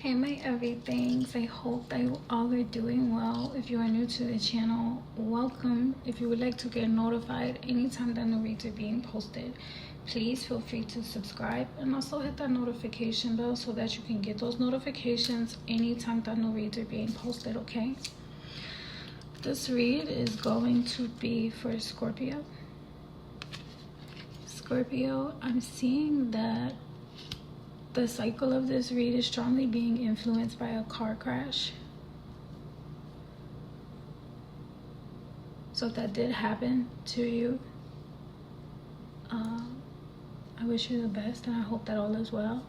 Hey my everythings, I hope that you all are doing well. If you are new to the channel, welcome. If you would like to get notified anytime that new reads are being posted, please feel free to subscribe and also hit that notification bell so that you can get those notifications anytime that new reads are being posted, okay? This read is going to be for Scorpio. Scorpio, I'm seeing that the cycle of this read is strongly being influenced by a car crash. So if that did happen to you, I wish you the best and I hope that all is well.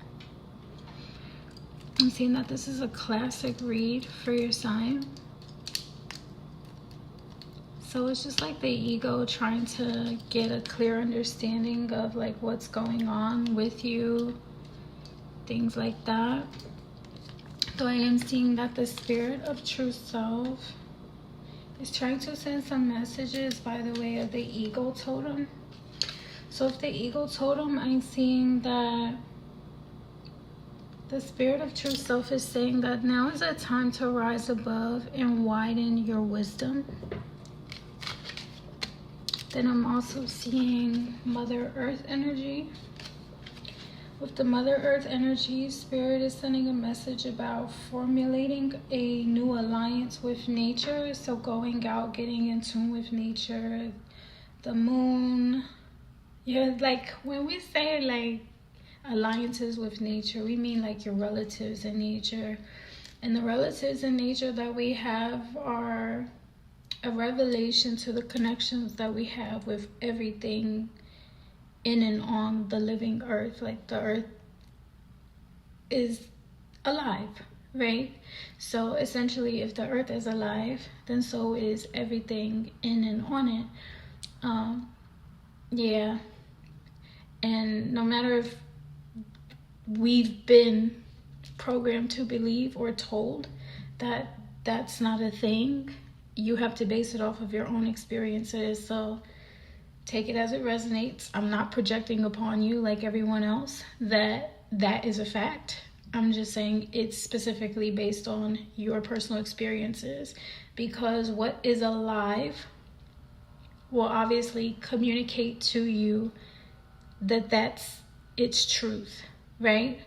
I'm seeing that this is a classic read for your sign. So it's just like the ego trying to get a clear understanding of like what's going on with you, things like that. So I am seeing that the spirit of true self is trying to send some messages by the way of the ego totem. So if the ego totem, I'm seeing that the spirit of true self is saying that now is a time to rise above and widen your wisdom. Then I'm also seeing Mother Earth energy. With the Mother Earth energy, Spirit is sending a message about formulating a new alliance with nature. So going out, getting in tune with nature, the moon. Yeah, like when we say like alliances with nature, we mean like your relatives in nature. And the relatives in nature that we have are a revelation to the connections that we have with everything in and on the living earth. Like the earth is alive, right? So essentially if the earth is alive, then so is everything in and on it. Yeah, and no matter if we've been programmed to believe or told that that's not a thing, you have to base it off of your own experiences. So take it as it resonates. I'm not projecting upon you like everyone else that is a fact. I'm just saying it's specifically based on your personal experiences, because what is alive will obviously communicate to you that that's its truth, right?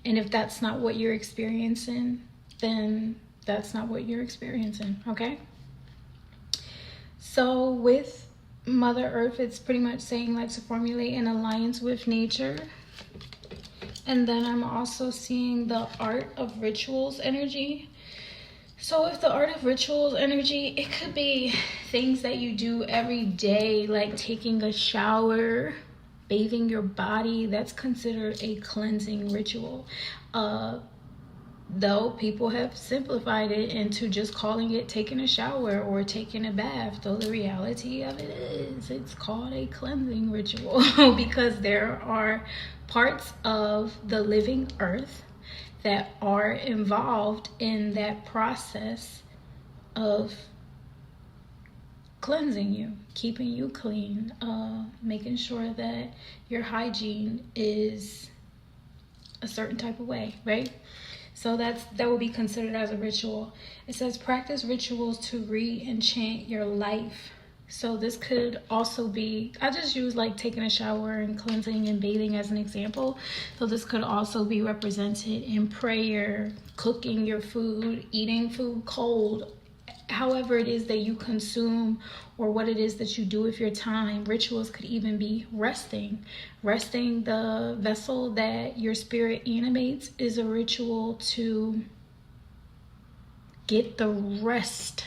And if that's not what you're experiencing, then that's not what you're experiencing, okay? So with Mother Earth, it's pretty much saying like to formulate an alliance with nature. And then I'm also seeing the art of rituals energy. So with the art of rituals energy, it could be things that you do every day, like taking a shower, bathing your body. That's considered a cleansing ritual. Though people have simplified it into just calling it taking a shower or taking a bath, though the reality of it is it's called a cleansing ritual because there are parts of the living earth that are involved in that process of cleansing you, keeping you clean, making sure that your hygiene is a certain type of way, right? So that will be considered as a ritual. It says practice rituals to re-enchant your life. So this could also be, I just use like taking a shower and cleansing and bathing as an example. So this could also be represented in prayer, cooking your food, eating food cold, however it is that you consume or what it is that you do with your time. Rituals could even be resting. Resting the vessel that your spirit animates is a ritual to get the rest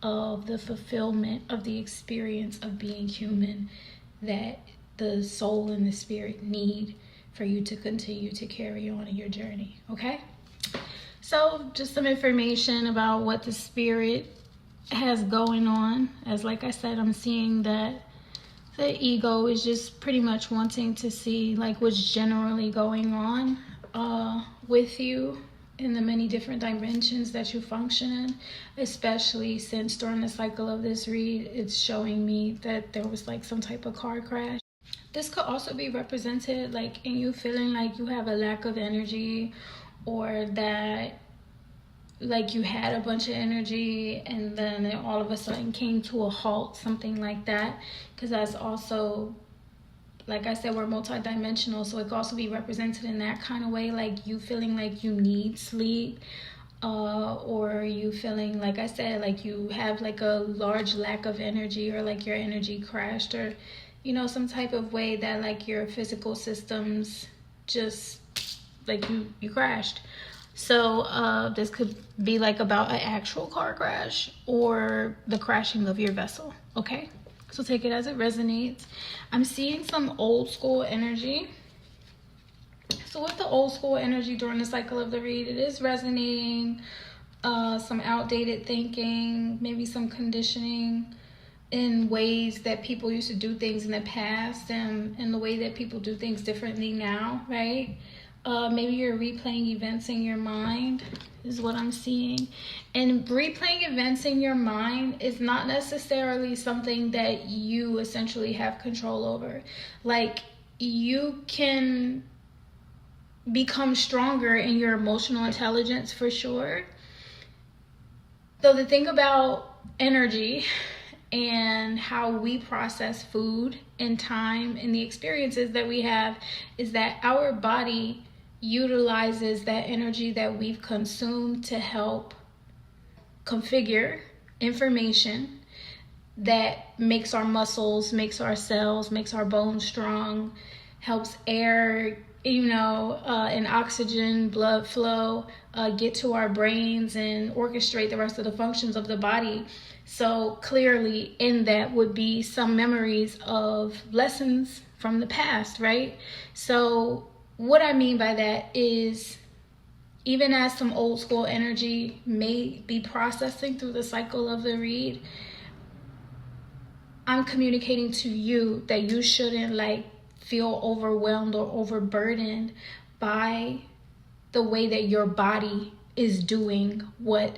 of the fulfillment of the experience of being human that the soul and the spirit need for you to continue to carry on in your journey, okay? So just some information about what the spirit has going on. As like I said, I'm seeing that the ego is just pretty much wanting to see like what's generally going on with you in the many different dimensions that you function in, especially since during the cycle of this read, it's showing me that there was like some type of car crash. This could also be represented like in you feeling like you have a lack of energy or that like you had a bunch of energy and then it all of a sudden came to a halt, something like that. Because that's also, like I said, we're multidimensional, so it could also be represented in that kind of way, like you feeling like you need sleep, or you feeling, like I said, like you have like a large lack of energy, or like your energy crashed, or you know, some type of way that like your physical systems just like you crashed. So this could be like about an actual car crash or the crashing of your vessel. Okay, so take it as it resonates. I'm seeing some old school energy. So with the old school energy during the cycle of the read, it is resonating some outdated thinking, maybe some conditioning in ways that people used to do things in the past, and the way that people do things differently now, right? Maybe you're replaying events in your mind is what I'm seeing. And replaying events in your mind is not necessarily something that you essentially have control over. Like, you can become stronger in your emotional intelligence for sure. So the thing about energy and how we process food and time and the experiences that we have is that our body utilizes that energy that we've consumed to help configure information that makes our muscles, makes our cells, makes our bones strong, helps air, and oxygen, blood flow, get to our brains and orchestrate the rest of the functions of the body. So clearly in that would be some memories of lessons from the past, right? So what I mean by that is, even as some old school energy may be processing through the cycle of the read, I'm communicating to you that you shouldn't feel overwhelmed or overburdened by the way that your body is doing what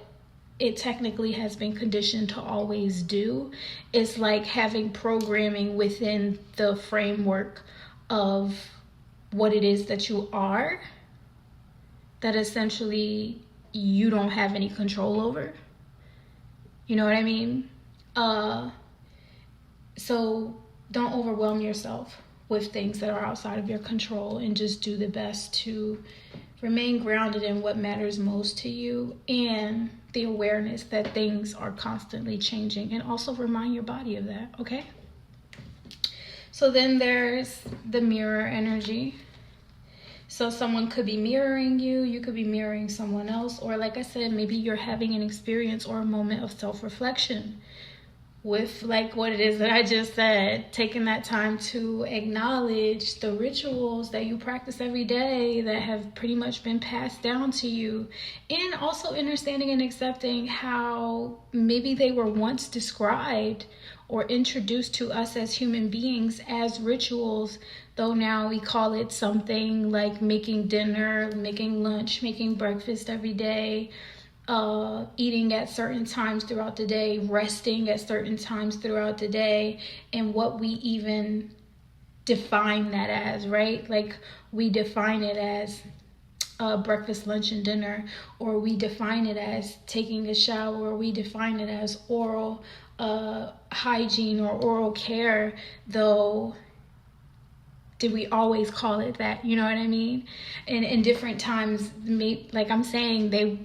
it technically has been conditioned to always do. It's like having programming within the framework of what it is that you are, that essentially you don't have any control over. You know what I mean? So don't overwhelm yourself with things that are outside of your control, and just do the best to remain grounded in what matters most to you, and the awareness that things are constantly changing, and also remind your body of that, okay? So then there's the mirror energy. So someone could be mirroring you, you could be mirroring someone else, or like I said, maybe you're having an experience or a moment of self-reflection with like what it is that I just said, taking that time to acknowledge the rituals that you practice every day that have pretty much been passed down to you, and also understanding and accepting how maybe they were once described or introduced to us as human beings as rituals, though now we call it something like making dinner, making lunch, making breakfast every day, eating at certain times throughout the day, resting at certain times throughout the day, and what we even define that as, right? Like, we define it as breakfast, lunch, and dinner, or we define it as taking a shower, or we define it as oral hygiene or oral care, though did we always call it that? You know what I mean? And in different times, like I'm saying, they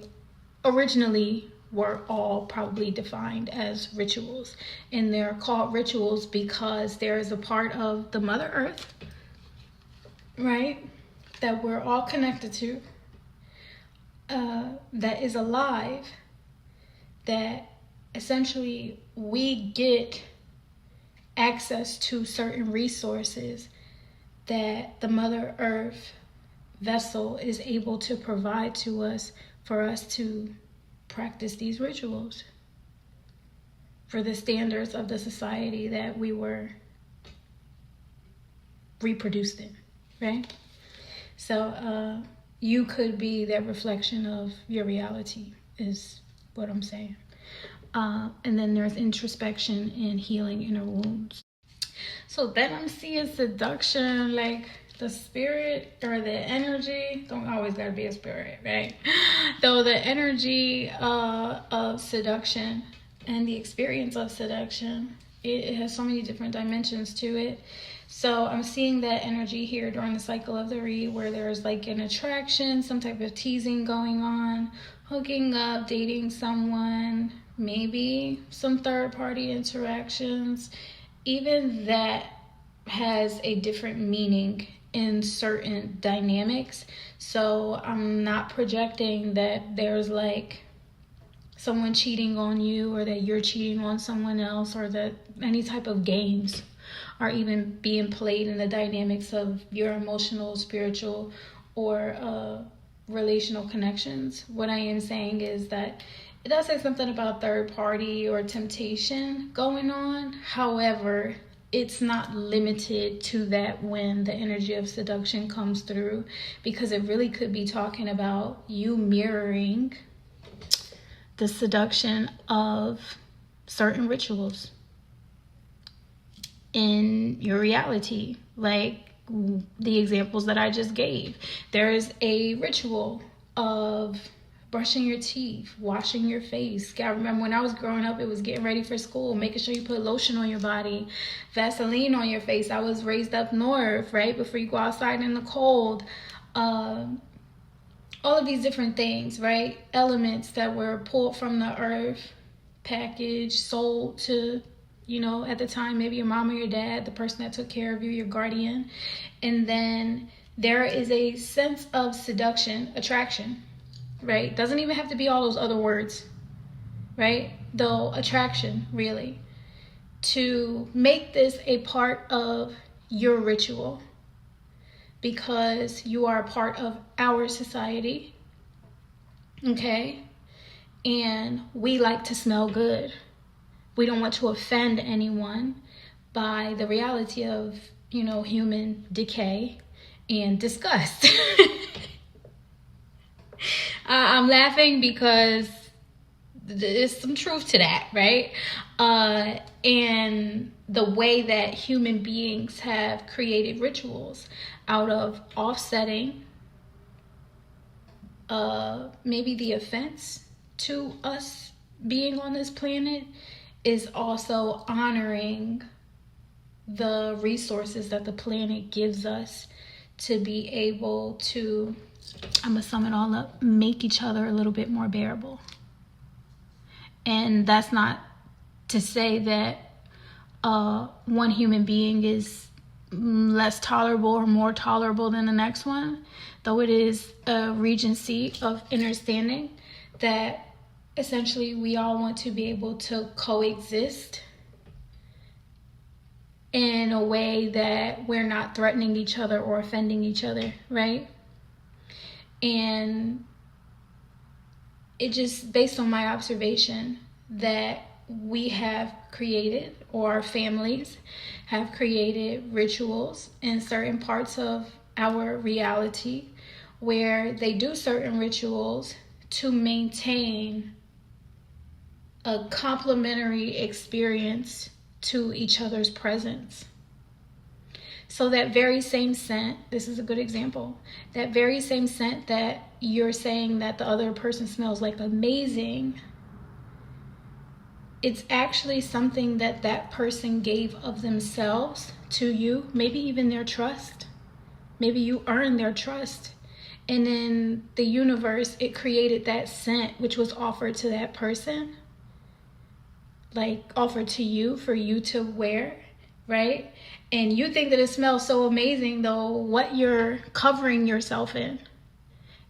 originally were all probably defined as rituals, and they're called rituals because there is a part of the Mother Earth, right, that we're all connected to, that is alive, that essentially we get access to certain resources that the Mother Earth vessel is able to provide to us for us to practice these rituals for the standards of the society that we were reproduced in, right? So you could be that reflection of your reality, is what I'm saying. And then there's introspection and healing inner wounds. So then I'm seeing seduction, like the spirit or the energy, don't always gotta be a spirit, right? Though the energy of seduction and the experience of seduction, it has so many different dimensions to it. So I'm seeing that energy here during the cycle of the read, where there's like an attraction, some type of teasing going on, hooking up, dating someone, maybe some third party interactions. Even that has a different meaning in certain dynamics. So I'm not projecting that there's like someone cheating on you, or that you're cheating on someone else, or that any type of games are even being played in the dynamics of your emotional, spiritual, or relational connections. What I am saying is that it does say something about third party or temptation going on. However, it's not limited to that when the energy of seduction comes through, because it really could be talking about you mirroring the seduction of certain rituals in your reality. Like the examples that I just gave. There's a ritual of brushing your teeth, washing your face. I remember when I was growing up, it was getting ready for school, making sure you put lotion on your body, Vaseline on your face. I was raised up north, right? Before you go outside in the cold. All of these different things, right? Elements that were pulled from the earth, packaged, sold to, you know, at the time, maybe your mom or your dad, the person that took care of you, your guardian. And then there is a sense of seduction, attraction, right? Doesn't even have to be all those other words, right? Though attraction, really. To make this a part of your ritual, because you are a part of our society, okay? And we like to smell good. We don't want to offend anyone by the reality of, you know, human decay and disgust. I'm laughing because there's some truth to that, right? And the way that human beings have created rituals out of offsetting maybe the offense to us being on this planet, is also honoring the resources that the planet gives us to be able to, I'm gonna sum it all up, make each other a little bit more bearable. And that's not to say that one human being is less tolerable or more tolerable than the next one, though it is a regency of understanding that essentially we all want to be able to coexist in a way that we're not threatening each other or offending each other, right? And it just, based on my observation, that we have created, or our families have created, rituals in certain parts of our reality where they do certain rituals to maintain a complementary experience to each other's presence. So that very same scent, this is a good example, that very same scent that you're saying that the other person smells like amazing, it's actually something that that person gave of themselves to you, maybe even their trust. Maybe you earned their trust. And in the universe, it created that scent which was offered to that person, like offered to you for you to wear, right? And you think that it smells so amazing, though what you're covering yourself in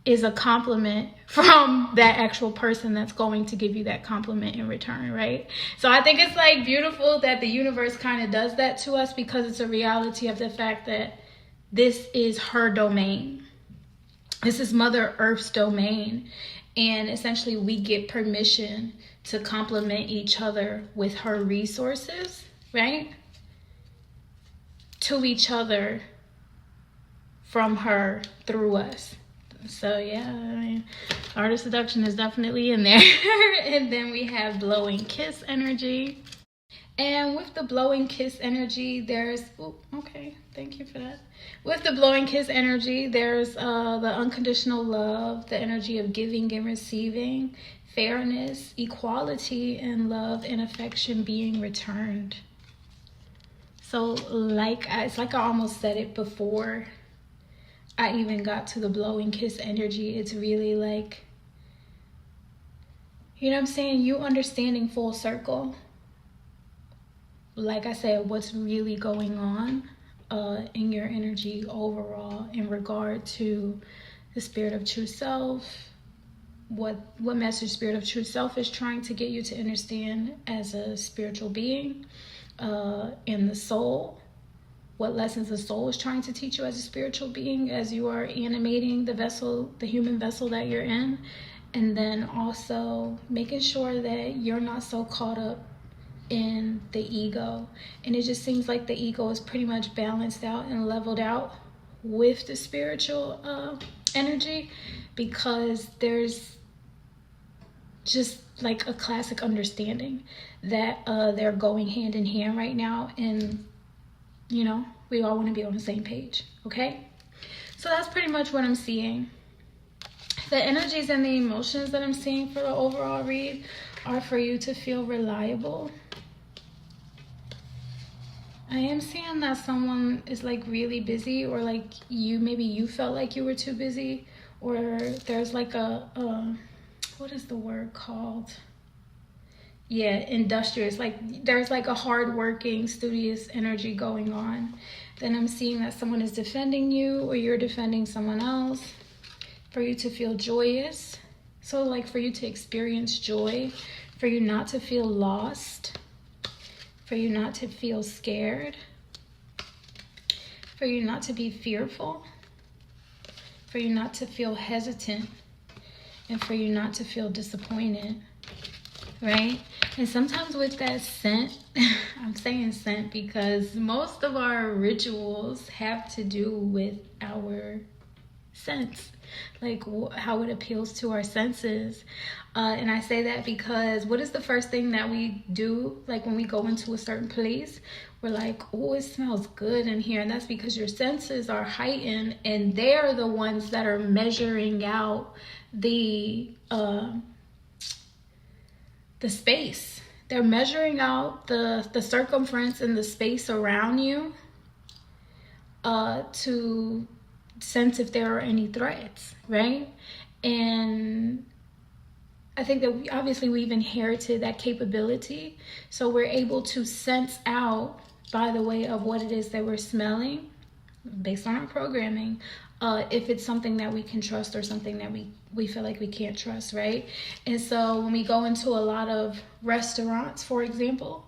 is a compliment from that actual person that's going to give you that compliment in return, right? So I think it's like beautiful that the universe kind of does that to us, because it's a reality of the fact that this is her domain. This is Mother Earth's domain. And essentially we get permission to complement each other with her resources, right? To each other from her through us. So yeah, I mean, art of seduction is definitely in there. And then we have blowing kiss energy. And with the blowing kiss energy, there's, oh, okay, thank you for that. With the blowing kiss energy, there's the unconditional love, the energy of giving and receiving, fairness, equality, and love and affection being returned. So it's like I almost said it before I even got to the blowing kiss energy. It's really like, you know what I'm saying? You understanding full circle. Like I said, what's really going on in your energy overall in regard to the spirit of true self, what message spirit of true self is trying to get you to understand as a spiritual being, in the soul, what lessons the soul is trying to teach you as a spiritual being as you are animating the vessel, the human vessel that you're in, and then also making sure that you're not so caught up in the ego. And it just seems like the ego is pretty much balanced out and leveled out with the spiritual energy, because there's just like a classic understanding that they're going hand in hand right now, and you know, we all want to be on the same page. Okay, so that's pretty much what I'm seeing. The energies and the emotions that I'm seeing for the overall read are for you to feel reliable. I am seeing that someone is like really busy, or like maybe you felt like you were too busy, or there's like a what is the word called? Yeah, industrious. Like there's like a hardworking, studious energy going on. Then I'm seeing that someone is defending you, or you're defending someone else. For you to feel joyous. So like for you to experience joy, for you not to feel lost, for you not to feel scared, for you not to be fearful, for you not to feel hesitant, and for you not to feel disappointed, right? And sometimes with that scent, I'm saying scent because most of our rituals have to do with our sense, like how it appeals to our senses. And I say that because what is the first thing that we do, like when we go into a certain place? We're like, oh, it smells good in here. And that's because your senses are heightened, and they're the ones that are measuring out the space. They're measuring out the circumference and the space around you to sense if there are any threats, right? And I think that we've inherited that capability, so we're able to sense out by the way of what it is that we're smelling based on our programming, if it's something that we can trust or something that we feel like we can't trust, right? And so when we go into a lot of restaurants, for example,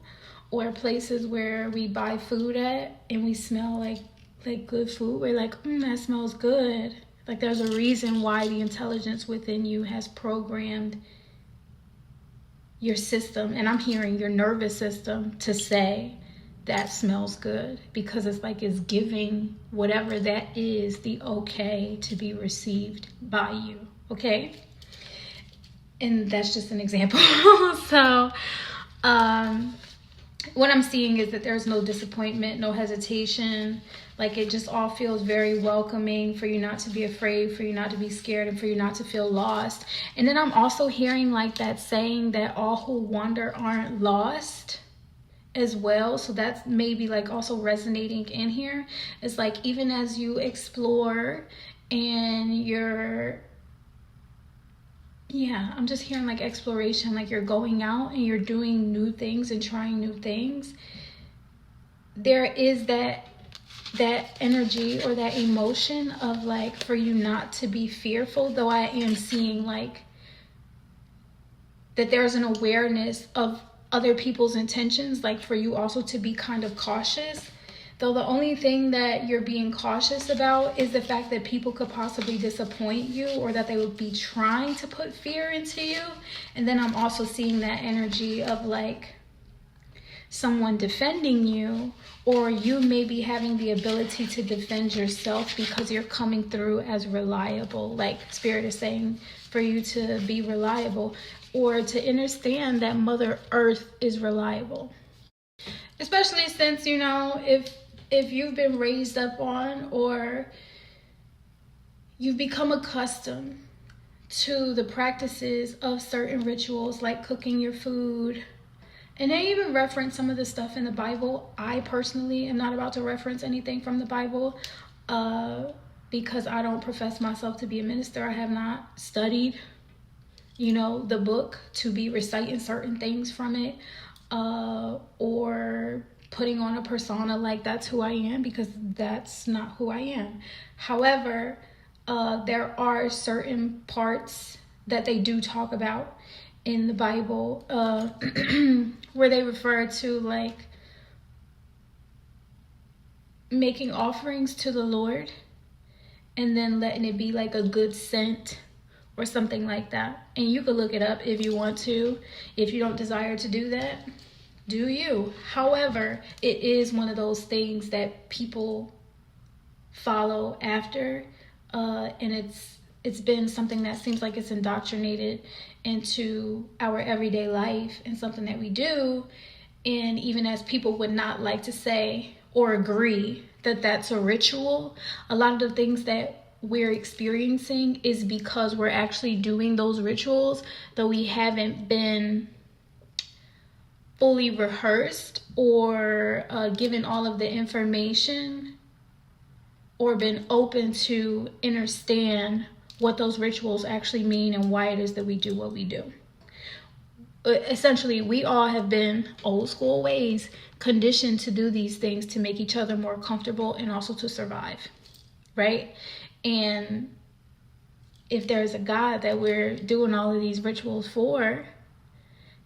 or places where we buy food at and we smell like good food, we're like, that smells good. Like there's a reason why the intelligence within you has programmed your system, and I'm hearing your nervous system, to say that smells good, because it's like it's giving whatever that is the okay to be received by you, okay? And that's just an example. So what I'm seeing is that there's no disappointment, no hesitation. Like it just all feels very welcoming, for you not to be afraid, for you not to be scared, and for you not to feel lost. And then I'm also hearing like that saying that all who wander aren't lost as well. So that's maybe like also resonating in here. It's like even as you explore and I'm just hearing like exploration, like you're going out and you're doing new things and trying new things. There is that energy or that emotion of like for you not to be fearful, though I am seeing like that there's an awareness of other people's intentions, like for you also to be kind of cautious. Though the only thing that you're being cautious about is the fact that people could possibly disappoint you, or that they would be trying to put fear into you. And then I'm also seeing that energy of like someone defending you, or you maybe having the ability to defend yourself because you're coming through as reliable. Like Spirit is saying for you to be reliable, or to understand that Mother Earth is reliable. Especially since, you know, if you've been raised up on, or you've become accustomed to the practices of certain rituals, like cooking your food. And they even reference some of the stuff in the Bible. I personally am not about to reference anything from the Bible because I don't profess myself to be a minister. I have not studied, you know, the book to be reciting certain things from it or putting on a persona like that's who I am, because that's not who I am. However, there are certain parts that they do talk about in the Bible where they refer to like making offerings to the Lord and then letting it be like a good scent or something like that. And you could look it up if you want to. If you don't desire to do that, do you. However, it is one of those things that people follow after, and it's been something that seems like it's indoctrinated into our everyday life and something that we do. And even as people would not like to say or agree that that's a ritual, a lot of the things that we're experiencing is because we're actually doing those rituals, though we haven't been fully rehearsed or given all of the information or been open to understand what those rituals actually mean and why it is that we do what we do. Essentially, we all have been old school ways conditioned to do these things to make each other more comfortable and also to survive, right? And if there's a God that we're doing all of these rituals for,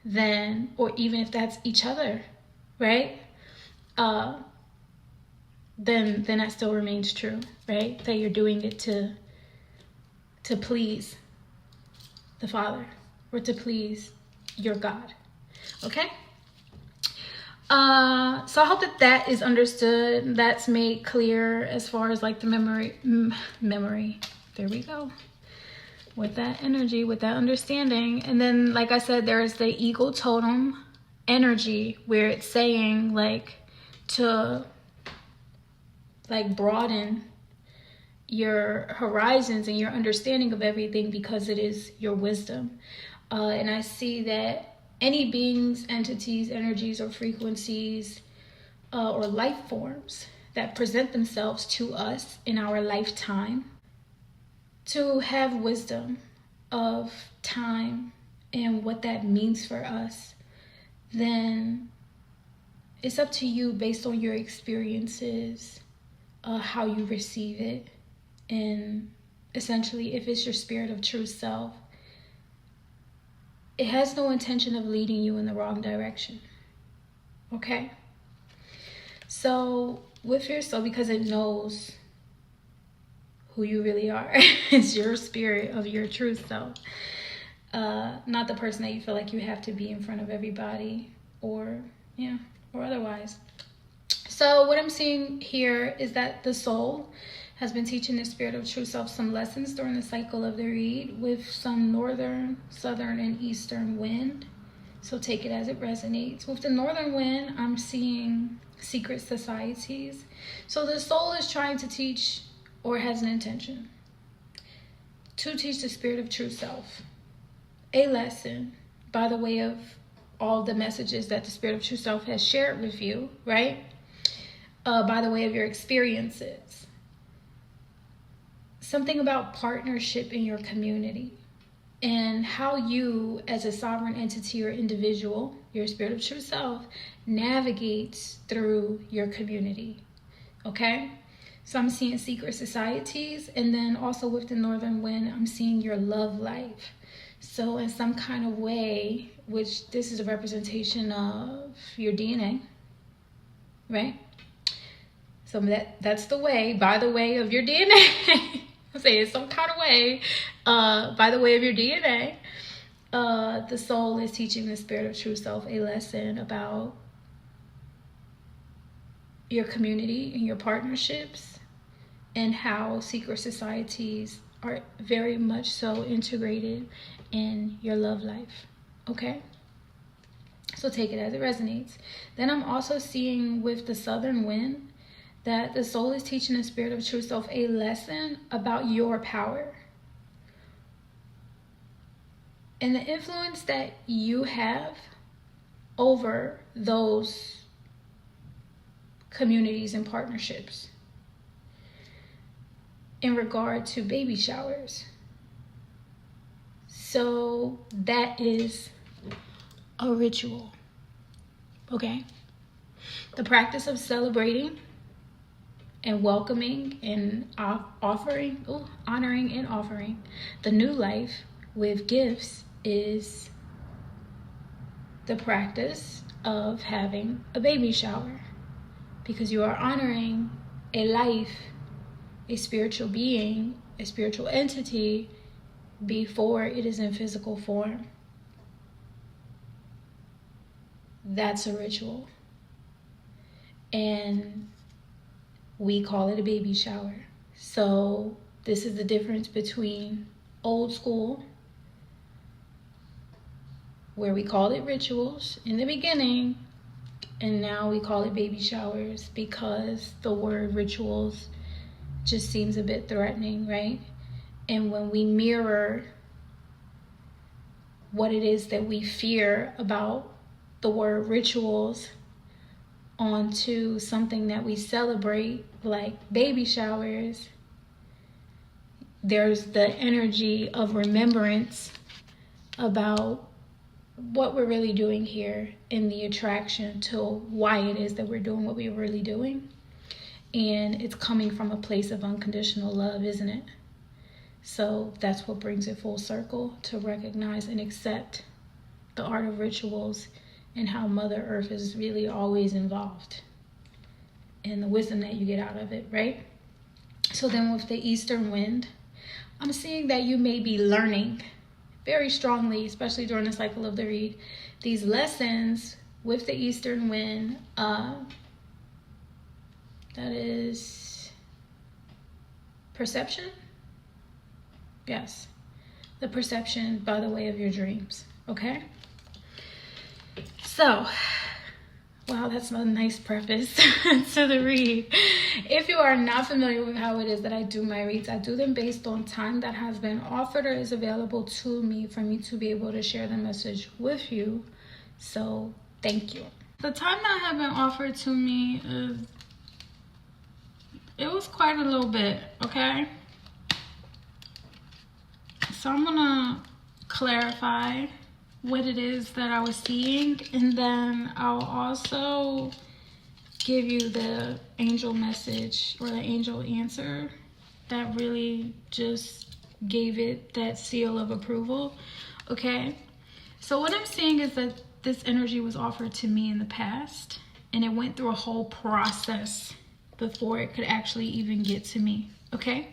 then, or even if that's each other, right? Then that still remains true, right? That you're doing it to please the Father or to please your God. Okay? So I hope that is understood. That's made clear as far as like the memory. There we go. With that energy, with that understanding. And then, like I said, there is the eagle totem energy where it's saying like to like broaden your horizons and your understanding of everything, because it is your wisdom. And I see that any beings, entities, energies, or frequencies or life forms that present themselves to us in our lifetime to have wisdom of time and what that means for us, then it's up to you based on your experiences, how you receive it. And essentially, if it's your spirit of true self, it has no intention of leading you in the wrong direction. Okay? So with your soul, because it knows who you really are, it's your spirit of your true self, not the person that you feel like you have to be in front of everybody or otherwise. So what I'm seeing here is that the soul has been teaching the spirit of true self some lessons during the cycle of the read with some northern, southern, and eastern wind. So take it as it resonates. With the northern wind, I'm seeing secret societies. So the soul is trying to teach, or has an intention to teach the spirit of true self a lesson by the way of all the messages that the spirit of true self has shared with you, right? By the way of your experiences. Something about partnership in your community and how you, as a sovereign entity or individual, your spirit of true self, navigates through your community. Okay? So I'm seeing secret societies, and then also with the northern wind, I'm seeing your love life. So in some kind of way, which this is a representation of your DNA, right? So that's the way, by the way of your DNA. I'm saying some kind of way, by the way of your DNA, the soul is teaching the spirit of true self a lesson about your community and your partnerships, and how secret societies are very much so integrated in your love life. Okay? So take it as it resonates. Then I'm also seeing with the southern wind that the soul is teaching the spirit of true self a lesson about your power and the influence that you have over those communities and partnerships in regard to baby showers. So that is a ritual, okay? The practice of celebrating and welcoming and honoring and offering the new life with gifts is the practice of having a baby shower, because you are honoring a life, a spiritual being, a spiritual entity before it is in physical form. That's a ritual. And we call it a baby shower. So this is the difference between old school, where we called it rituals in the beginning, and now we call it baby showers because the word rituals just seems a bit threatening, right? And when we mirror what it is that we fear about the word rituals onto something that we celebrate, like baby showers, there's the energy of remembrance about what we're really doing here and the attraction to why it is that we're doing what we're really doing. And it's coming from a place of unconditional love, isn't it? So that's what brings it full circle, to recognize and accept the art of rituals and how Mother Earth is really always involved and the wisdom that you get out of it, right? So then with the eastern wind, I'm seeing that you may be learning very strongly, especially during the cycle of the read, these lessons with the eastern wind. That is perception. Yes, the perception by the way of your dreams. Okay, so wow, that's a nice preface to the read. If you are not familiar with how it is that I do my reads, I do them based on time that has been offered or is available to me for me to be able to share the message with you. So thank you. The time that had been offered to me is, it was quite a little bit, okay? So I'm gonna clarify what it is that I was seeing, and then I'll also give you the angel message or the angel answer that really just gave it that seal of approval. Okay, so what I'm seeing is that this energy was offered to me in the past, and it went through a whole process before it could actually even get to me. Okay,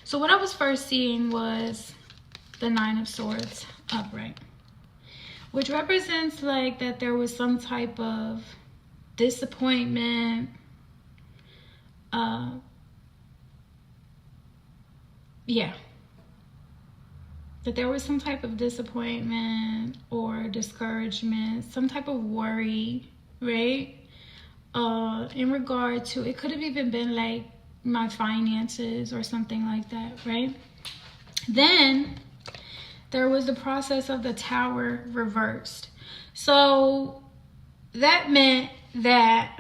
so what I was first seeing was the Nine of Swords upright, which represents like that there was some type of disappointment, that there was some type of disappointment or discouragement, some type of worry, right? In regard to, it could have even been like my finances or something like that, right? Then there was the process of the Tower reversed. So that meant that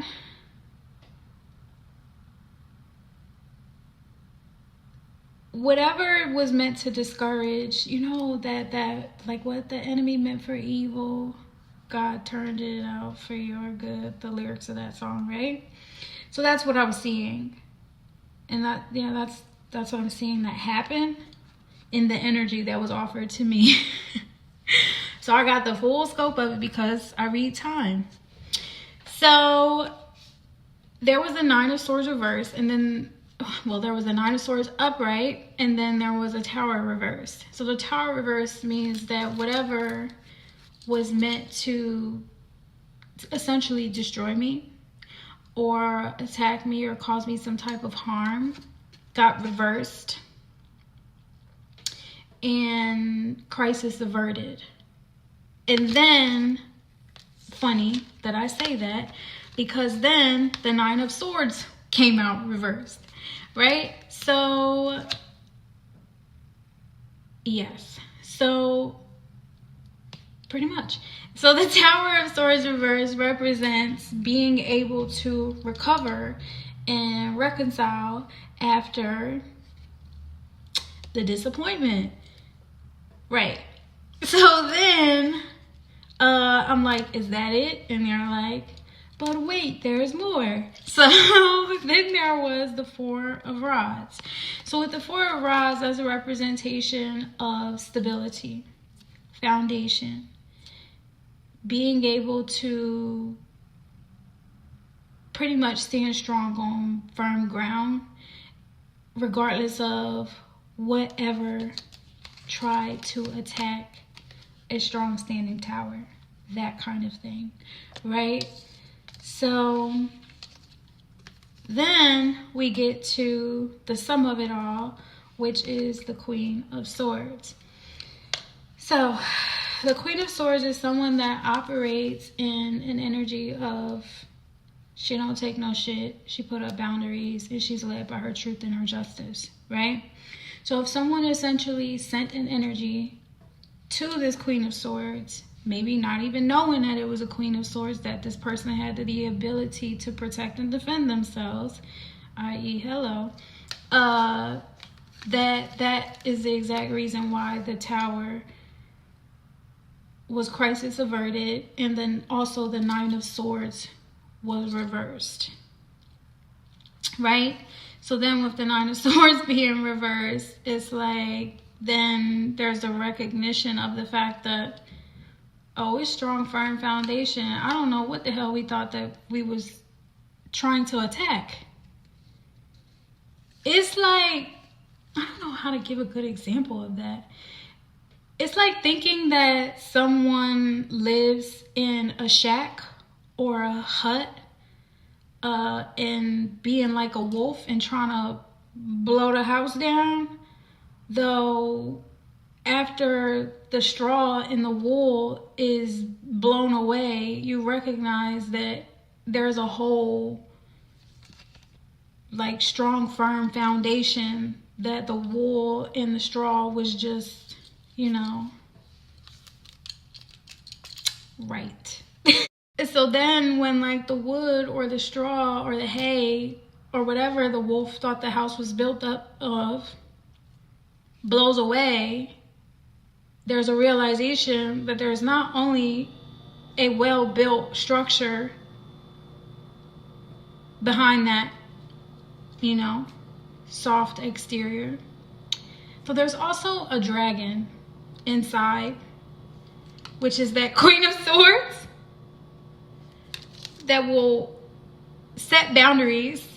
whatever was meant to discourage, you know, that like what the enemy meant for evil, God turned it out for your good, the lyrics of that song, right? So that's what I was seeing. And that, yeah, that's what I'm seeing that happen in the energy that was offered to me. So I got the full scope of it because I read time. So there was the Nine of Swords reversed, and then, well, there was a Nine of Swords upright, and then there was a Tower reversed. So the Tower reversed means that whatever was meant to essentially destroy me or attack me or cause me some type of harm got reversed and crisis averted. And then funny that I say that, because then the Nine of Swords came out reversed, right? So, yes. So, pretty much. So the Tower of Swords reverse represents being able to recover and reconcile after the disappointment. Right. So then I'm like, is that it? And they're like, but wait, there's more. So then there was the Four of Rods. So with the Four of Rods, that's a representation of stability, foundation, being able to pretty much stand strong on firm ground, regardless of whatever tried to attack a strong standing tower, that kind of thing, right? So then we get to the sum of it all, which is the Queen of Swords. So the Queen of Swords is someone that operates in an energy of she don't take no shit, she put up boundaries, and she's led by her truth and her justice, right? So if someone essentially sent an energy to this Queen of Swords, maybe not even knowing that it was a Queen of Swords, that this person had the ability to protect and defend themselves, i.e. hello, that is the exact reason why the Tower was crisis averted, and then also the Nine of Swords was reversed, right? So then with the Nine of Swords being reversed, it's like, then there's a recognition of the fact that, oh, it's strong, firm foundation. I don't know what the hell we thought that we was trying to attack. It's like, I don't know how to give a good example of that. It's like thinking that someone lives in a shack or a hut and being like a wolf and trying to blow the house down, though after the straw in the wool is blown away, you recognize that there's a whole like strong, firm foundation that the wool and the straw was just, you know, right. So then when like the wood or the straw or the hay or whatever the wolf thought the house was built up of blows away, there's a realization that there's not only a well-built structure behind that, you know, soft exterior, but there's also a dragon inside, which is that Queen of Swords that will set boundaries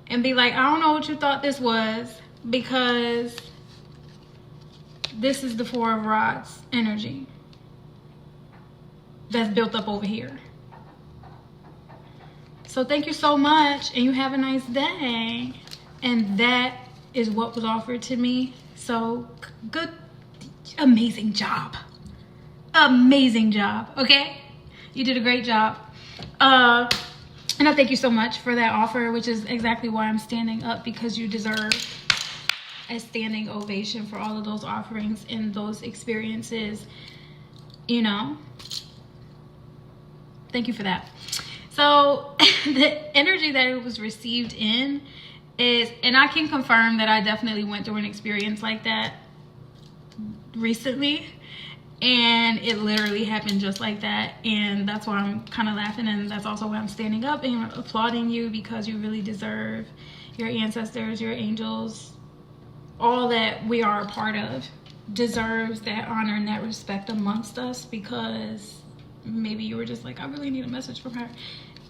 and be like, I don't know what you thought this was, because this is the Four of Rods energy that's built up over here. So thank you so much, and you have a nice day. And that is what was offered to me. So good, amazing job. Amazing job, okay? You did a great job. And I thank you so much for that offer, which is exactly why I'm standing up, because you deserve a standing ovation for all of those offerings and those experiences, you know. Thank you for that. So the energy that it was received in is, and I can confirm that I definitely went through an experience like that recently, and it literally happened just like that. And that's why I'm kind of laughing, and that's also why I'm standing up and applauding you, because you really deserve, your ancestors, your angels, all that we are a part of deserves that honor and that respect amongst us, because maybe you were just like, I really need a message from her,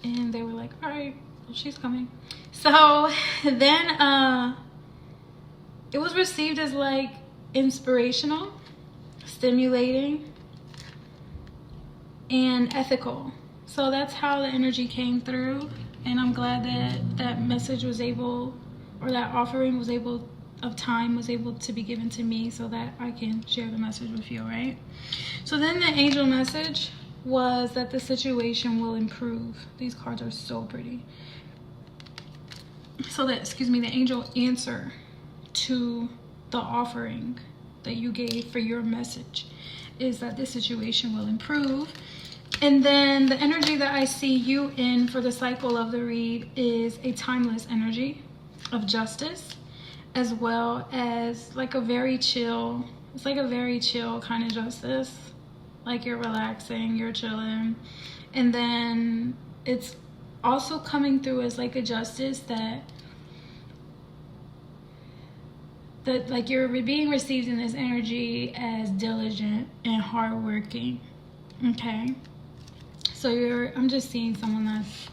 and they were like, all right, well, she's coming. So then it was received as like inspirational, stimulating, and ethical. So that's how the energy came through, and I'm glad that that message was able, or that offering was able, of time was able to be given to me so that I can share the message with you, right? So then the angel message was that the situation will improve. These cards are so pretty. So that, excuse me, the angel answer to the offering that you gave for your message is that this situation will improve. And then the energy that I see you in for the cycle of the read is a timeless energy of justice, as well as like a very chill, it's like a very chill kind of justice. Like you're relaxing, you're chilling. And then it's also coming through as like a justice that like you're being received in this energy as diligent and hardworking. Okay. So I'm just seeing someone that's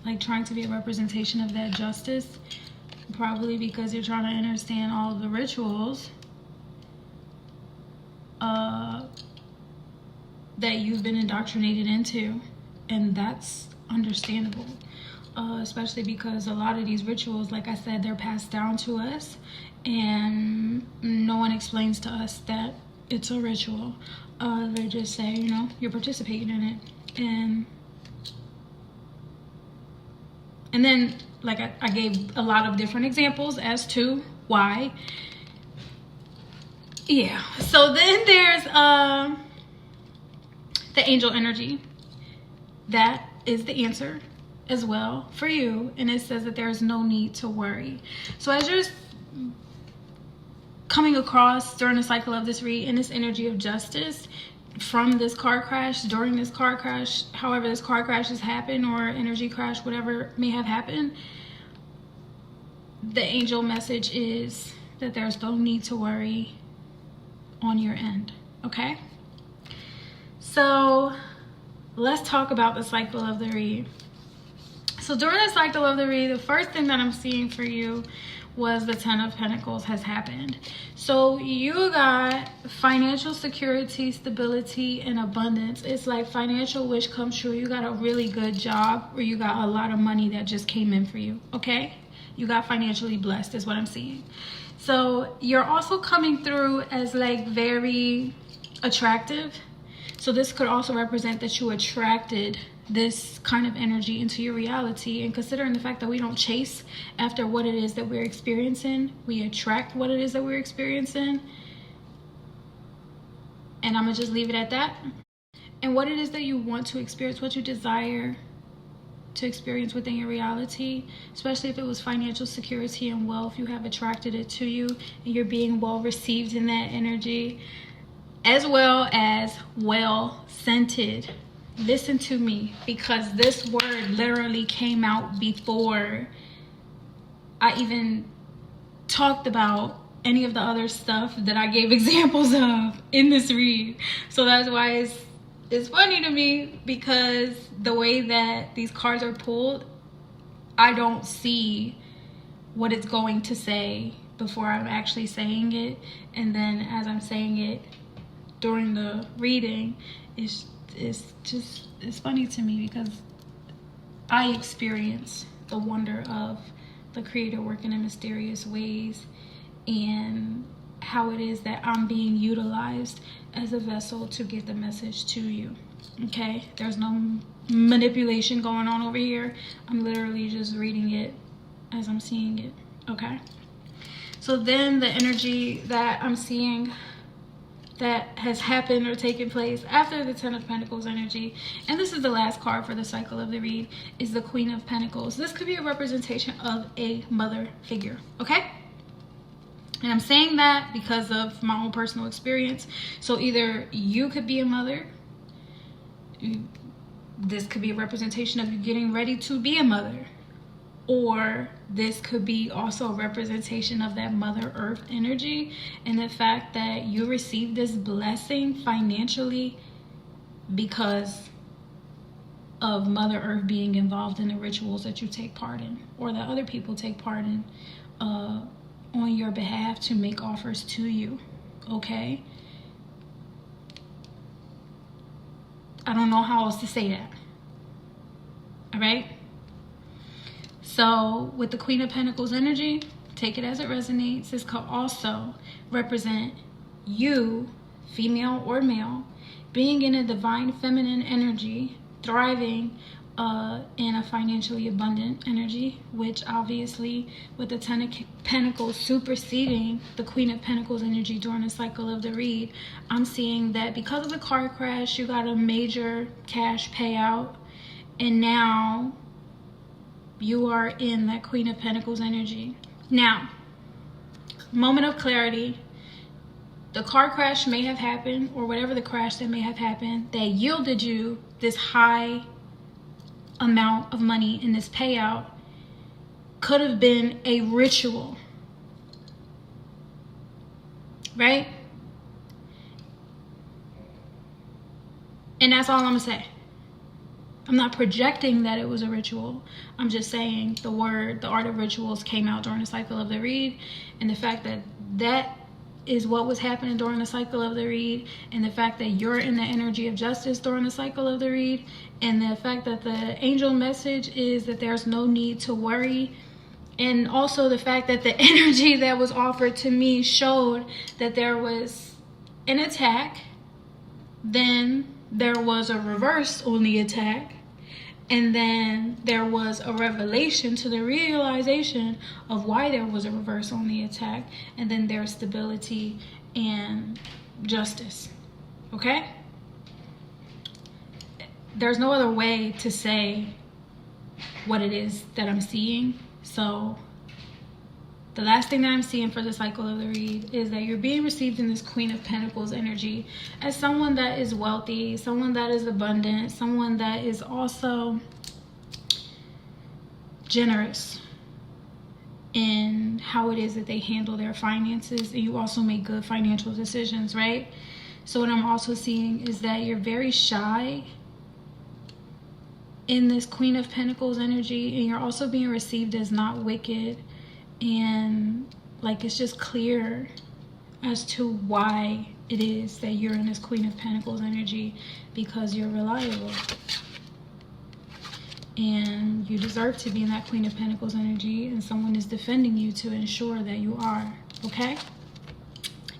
like trying to be a representation of that justice, probably because you're trying to understand all of the rituals that you've been indoctrinated into, and that's understandable, especially because a lot of these rituals, like I said, they're passed down to us, and no one explains to us that it's a ritual. They just say, you know, you're participating in it. And then, like I gave a lot of different examples as to why. Yeah. So then there's the angel energy. That is the answer as well for you. And it says that there's no need to worry. So as you're coming across during the cycle of this read in this energy of justice, from this car crash, during this car crash, however this car crash has happened, or energy crash, whatever may have happened, the angel message is that there's no need to worry on your end. Okay, so let's talk about the cycle of the read. So during the cycle of the read, the first thing that I'm seeing for you was the Ten of Pentacles has happened. So you got financial security, stability, and abundance. It's like financial wish come true. You got a really good job, or you got a lot of money that just came in for you. Okay, you got financially blessed is what I'm seeing. So you're also coming through as like very attractive. So this could also represent that you attracted this kind of energy into your reality. And considering the fact that we don't chase after what it is that we're experiencing, we attract what it is that we're experiencing. And I'm gonna just leave it at that. And what it is that you want to experience, what you desire to experience within your reality, especially if it was financial security and wealth, you have attracted it to you, and you're being well received in that energy, as well as well scented. Listen to me, because this word literally came out before I even talked about any of the other stuff that I gave examples of in this read. So that's why it's funny to me, because the way that these cards are pulled, I don't see what it's going to say before I'm actually saying it. And then as I'm saying it during the reading, it's funny to me, because I experience the wonder of the Creator working in mysterious ways, and how it is that I'm being utilized as a vessel to get the message to you. Okay, there's no manipulation going on over here. I'm literally just reading it as I'm seeing it. Okay, so then the energy that I'm seeing that has happened or taken place after the Ten of Pentacles energy, and this is the last card for the cycle of the read, is the Queen of Pentacles. This could be a representation of a mother figure. Okay, and I'm saying that because of my own personal experience. So either you could be a mother, this could be a representation of you getting ready to be a mother, or this could be also a representation of that Mother Earth energy, and the fact that you received this blessing financially because of Mother Earth being involved in the rituals that you take part in, or that other people take part in on your behalf to make offers to you. Okay, I don't know how else to say that. All right, so with the Queen of Pentacles energy, take it as it resonates. This could also represent you female or male, being in a divine feminine energy, thriving in a financially abundant energy, which obviously with the Ten of Pentacles superseding the Queen of Pentacles energy during the cycle of the read, I'm seeing that because of the car crash, you got a major cash payout, and now you are in that Queen of Pentacles energy. Now, moment of clarity. The car crash may have happened, or whatever the crash that may have happened, that yielded you this high amount of money in this payout, could have been a ritual, right? And that's all I'm gonna say. I'm not projecting that it was a ritual. I'm just saying the art of rituals came out during the cycle of the read, and the fact that that is what was happening during the cycle of the read, and the fact that you're in the energy of justice during the cycle of the read, and the fact that the angel message is that there's no need to worry, and also the fact that the energy that was offered to me showed that there was an attack, then there was a reverse on the attack, and then there was a revelation to the realization of why there was a reverse on the attack, and then there's stability and justice. Okay? There's no other way to say what it is that I'm seeing. So the last thing that I'm seeing for the cycle of the read is that you're being received in this Queen of Pentacles energy as someone that is wealthy, someone that is abundant, someone that is also generous in how it is that they handle their finances. And you also make good financial decisions, right? So what I'm also seeing is that you're very shy in this Queen of Pentacles energy, and you're also being received as not wicked, and like it's just clear as to why it is that you're in this Queen of Pentacles energy, because you're reliable and you deserve to be in that Queen of Pentacles energy, and someone is defending you to ensure that you are. Okay,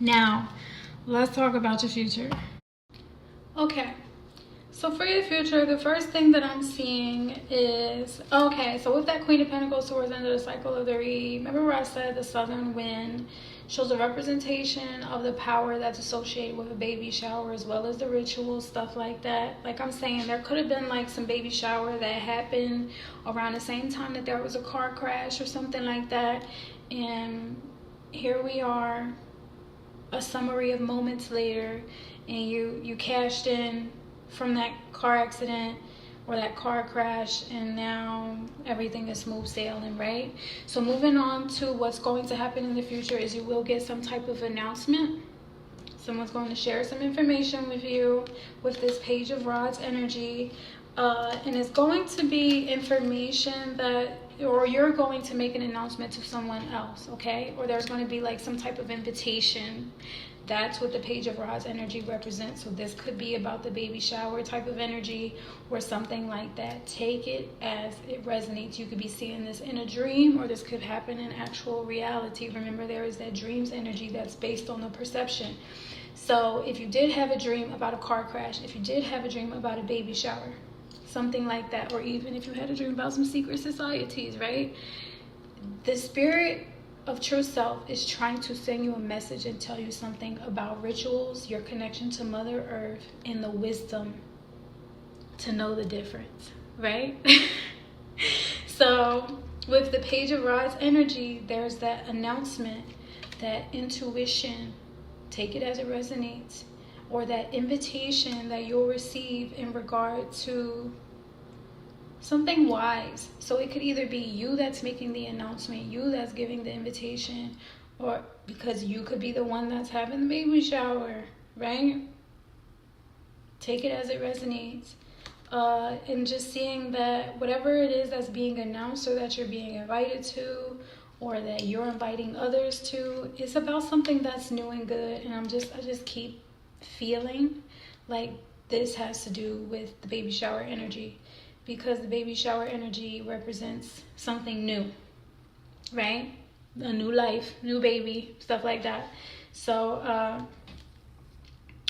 now let's talk about your future. Okay, so for your future, the first thing that I'm seeing is, okay, so with that Queen of Pentacles towards the end of the cycle of the read, remember where I said the southern wind shows a representation of the power that's associated with a baby shower, as well as the rituals, stuff like that. Like I'm saying, there could have been like some baby shower that happened around the same time that there was a car crash or something like that. And here we are, a summary of moments later, and you cashed in from that car accident or that car crash, and now everything is smooth sailing, right? So moving on to what's going to happen in the future is you will get some type of announcement. Someone's going to share some information with you with this Page of Rods energy, and it's going to be information that, or you're going to make an announcement to someone else, okay? Or there's going to be like some type of invitation. That's what the Page of Rods energy represents. So this could be about the baby shower type of energy or something like that. Take it as it resonates. You could be seeing this in a dream, or this could happen in actual reality. Remember, there is that dreams energy that's based on the perception. So if you did have a dream about a car crash, if you did have a dream about a baby shower, something like that, or even if you had a dream about some secret societies, right? The spirit of true self is trying to send you a message and tell you something about rituals, your connection to Mother Earth, and the wisdom to know the difference, right? So with the Page of Rods energy, there's that announcement, that intuition, take it as it resonates, or that invitation that you'll receive in regard to something wise. So it could either be you that's making the announcement, you that's giving the invitation, or because you could be the one that's having the baby shower, right? Take it as it resonates. And just seeing that whatever it is that's being announced, or that you're being invited to, or that you're inviting others to, it's about something that's new and good. And I just keep feeling like this has to do with the baby shower energy, because the baby shower energy represents something new, right? A new life, new baby, stuff like that. So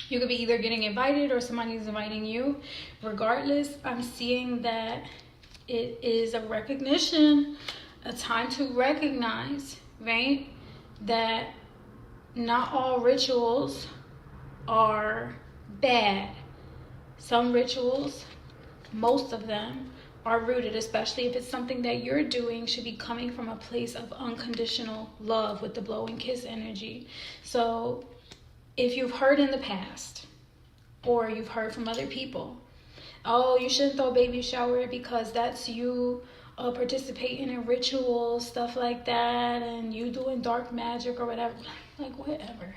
You could be either getting invited or somebody's inviting you. Regardless, I'm seeing that it is a recognition, a time to recognize, right, that not all rituals are bad. Some rituals, most of them, are rooted, especially if it's something that you're doing, should be coming from a place of unconditional love with the blow and kiss energy. So if you've heard in the past, or you've heard from other people, oh, you shouldn't throw a baby shower because that's you participating in rituals, stuff like that, and you doing dark magic or whatever, like whatever.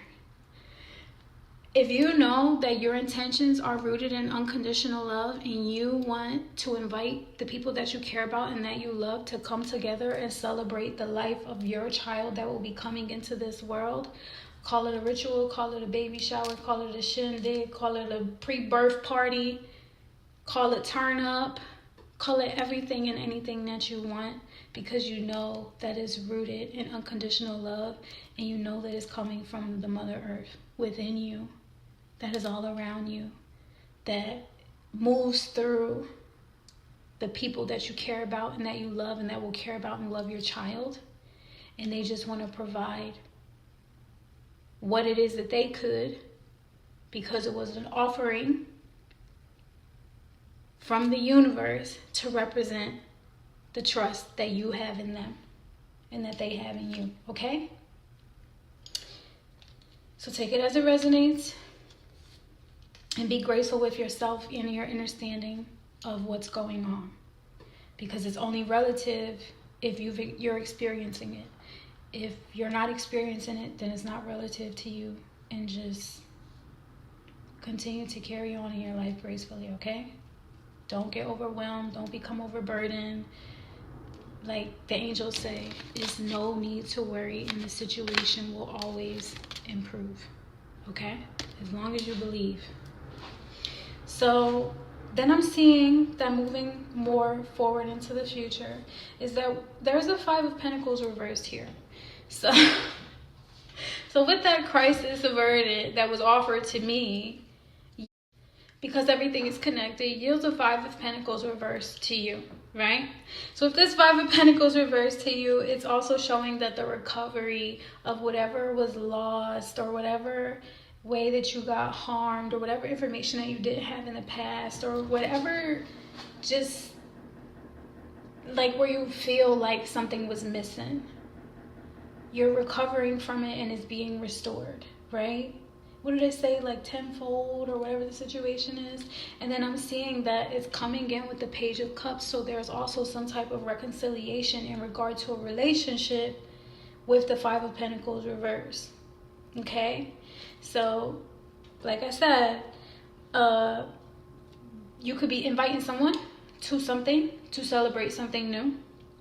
If you know that your intentions are rooted in unconditional love and you want to invite the people that you care about and that you love to come together and celebrate the life of your child that will be coming into this world, call it a ritual, call it a baby shower, call it a shindig, call it a pre-birth party, call it turn up, call it everything and anything that you want, because you know that it's rooted in unconditional love and you know that it's coming from the Mother Earth within you, that is all around you, that moves through the people that you care about and that you love and that will care about and love your child. And they just want to provide what it is that they could, because it was an offering from the universe to represent the trust that you have in them and that they have in you, okay? So take it as it resonates and be graceful with yourself and your understanding of what's going on, because it's only relative if you're experiencing it. If you're not experiencing it, then it's not relative to you, and just continue to carry on in your life gracefully, okay? Don't get overwhelmed. Don't become overburdened. Like the angels say, there's no need to worry, and the situation will always improve, okay? As long as you believe. So then I'm seeing that moving more forward into the future is that there's a 5 of Pentacles reversed here. So with that crisis averted that was offered to me, because everything is connected, yields a 5 of Pentacles reversed to you, right? So if this 5 of Pentacles reversed to you, it's also showing that the recovery of whatever was lost, or whatever way that you got harmed, or whatever information that you didn't have in the past, or whatever, just like where you feel like something was missing, you're recovering from it and it's being restored, right? What do they say, like tenfold or whatever the situation is? And then I'm seeing that it's coming in with the Page of Cups, so there's also some type of reconciliation in regard to a relationship with the 5 of Pentacles reversed, okay? So like I said, you could be inviting someone to something, to celebrate something new,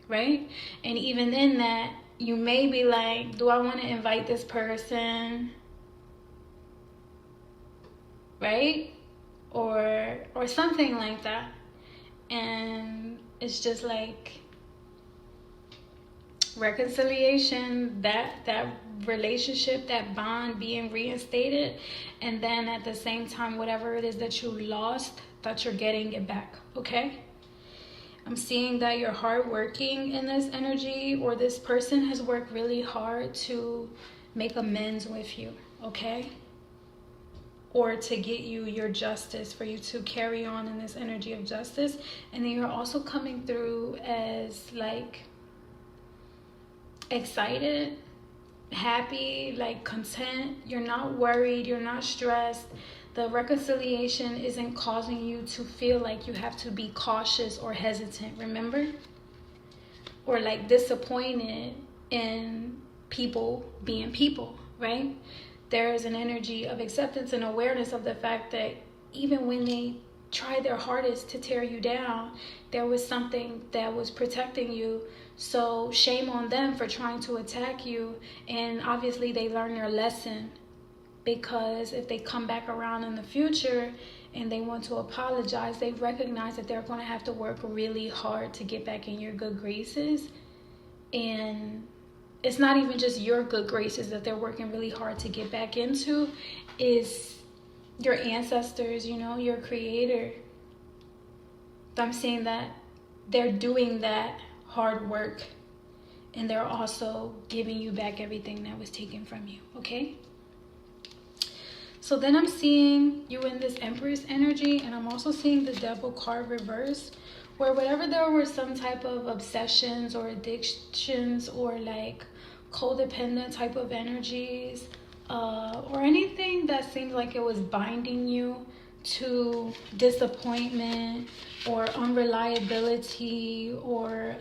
right? And even in that, you may be like, do I want to invite this person, right? Or something like that. And it's just like reconciliation, that relationship, that bond being reinstated, and then at the same time, whatever it is that you lost, that you're getting it back, okay? I'm seeing that you're hardworking in this energy, or this person has worked really hard to make amends with you, okay? Or to get you your justice, for you to carry on in this energy of justice. And then you're also coming through as like excited, happy, like content. You're not worried, you're not stressed. The reconciliation isn't causing you to feel like you have to be cautious or hesitant, remember? Or like disappointed in people being people, right? There is an energy of acceptance and awareness of the fact that even when they tried their hardest to tear you down, there was something that was protecting you. So shame on them for trying to attack you. And obviously they learned their lesson, because if they come back around in the future and they want to apologize, they recognize that they're going to have to work really hard to get back in your good graces. And it's not even just your good graces that they're working really hard to get back into, is your ancestors, your creator. I'm seeing that they're doing that hard work, and they're also giving you back everything that was taken from you, okay? So then I'm seeing you in this Empress energy, and I'm also seeing the Devil card reverse, where whatever there were some type of obsessions or addictions or like codependent type of energies, or anything that seemed like it was binding you to disappointment or unreliability, or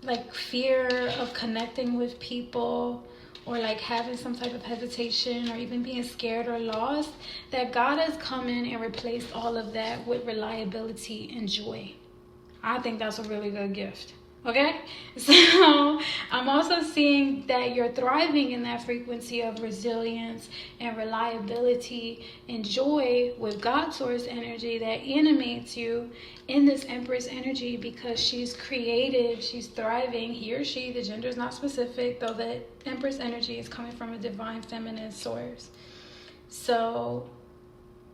like fear of connecting with people, or like having some type of hesitation, or even being scared or lost, that God has come in and replaced all of that with reliability and joy. I think that's a really good gift. Okay, so I'm also seeing that you're thriving in that frequency of resilience and reliability and joy with God source energy that animates you in this Empress energy, because she's creative, she's thriving. He or she, the gender is not specific, though the Empress energy is coming from a divine feminine source. So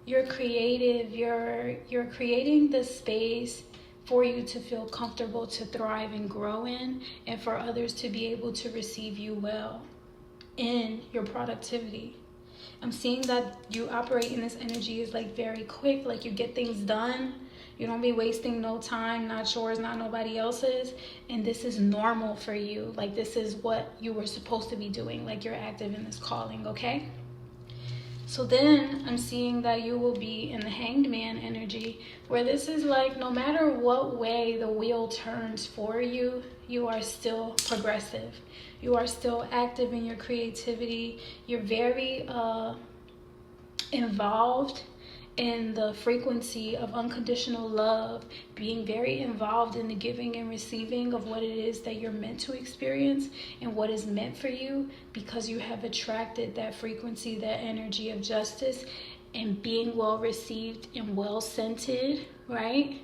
you're creative, you're creating the space for you to feel comfortable to thrive and grow in, and for others to be able to receive you well in your productivity. I'm seeing that you operate in this energy is like very quick, like you get things done. You don't be wasting no time, not yours, not nobody else's. And this is normal for you. Like this is what you were supposed to be doing. Like you're active in this calling, okay? So then I'm seeing that you will be in the Hanged Man energy, where this is like no matter what way the wheel turns for you, you are still progressive. You are still active in your creativity. You're very involved in the frequency of unconditional love, being very involved in the giving and receiving of what it is that you're meant to experience and what is meant for you, because you have attracted that frequency, that energy of justice and being well received and well scented, right?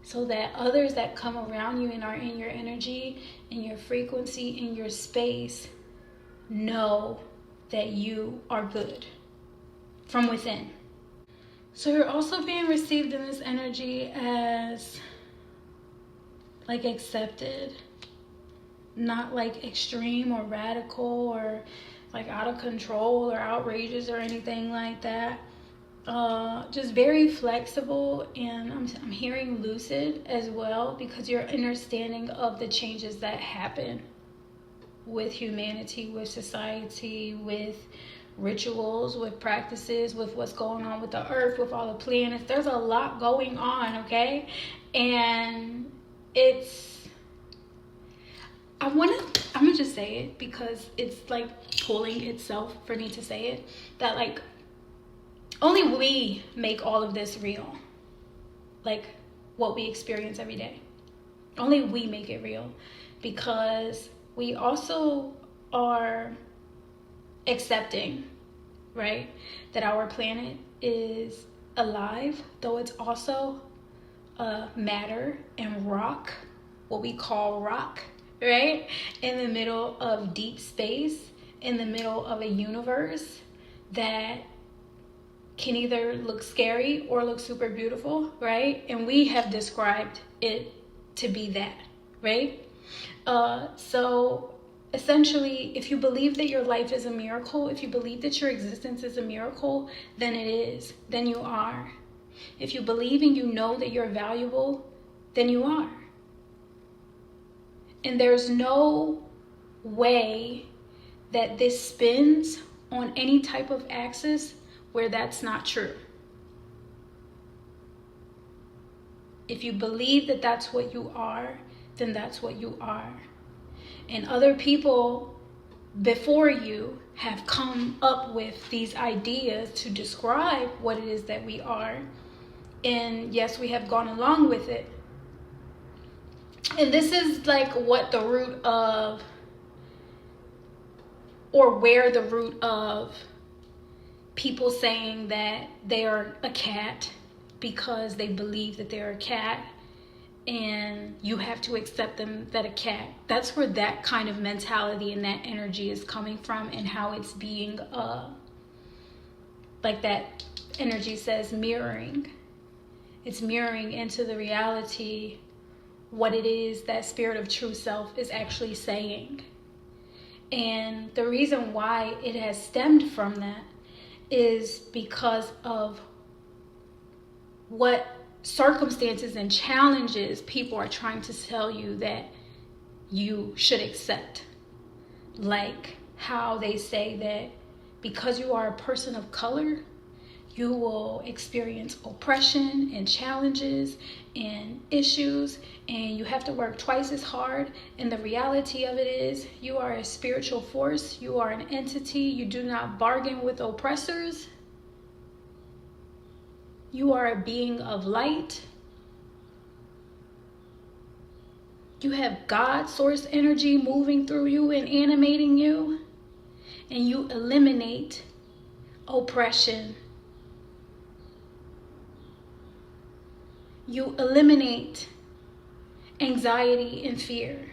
So that others that come around you and are in your energy, in your frequency, in your space, know that you are good from within. So you're also being received in this energy as like accepted, not like extreme or radical or like out of control or outrageous or anything like that. Just very flexible, and I'm hearing lucid as well, because you're understanding of the changes that happen with humanity, with society, with rituals, with practices, with what's going on with the earth, with all the planets. There's a lot going on, okay? And I'm gonna just say it because it's like pulling itself for me to say it, that like only we make all of this real, like what we experience every day. Only we make it real, because we also are accepting, right, that our planet is alive, though it's also matter and rock, what we call rock, right, in the middle of deep space, in the middle of a universe that can either look scary or look super beautiful, right? And we have described it to be that, right? So essentially, if you believe that your life is a miracle, if you believe that your existence is a miracle, then it is, then you are. If you believe and you know that you're valuable, then you are. And there's no way that this spins on any type of axis where that's not true. If you believe that that's what you are, then that's what you are. And other people before you have come up with these ideas to describe what it is that we are. And yes, we have gone along with it. And this is like what the root of, or where the root of people saying that they are a cat because they believe that they're a cat, and you have to accept them that a cat. That's where that kind of mentality and that energy is coming from, and how it's being like that energy says, mirroring. It's mirroring into the reality what it is that spirit of true self is actually saying. And the reason why it has stemmed from that is because of what circumstances and challenges people are trying to tell you that you should accept. Like how they say that because you are a person of color, you will experience oppression and challenges and issues, and you have to work twice as hard. And the reality of it is, you are a spiritual force. You are an entity. You do not bargain with oppressors. You are a being of light. You have God source energy moving through you and animating you. And you eliminate oppression. You eliminate anxiety and fear.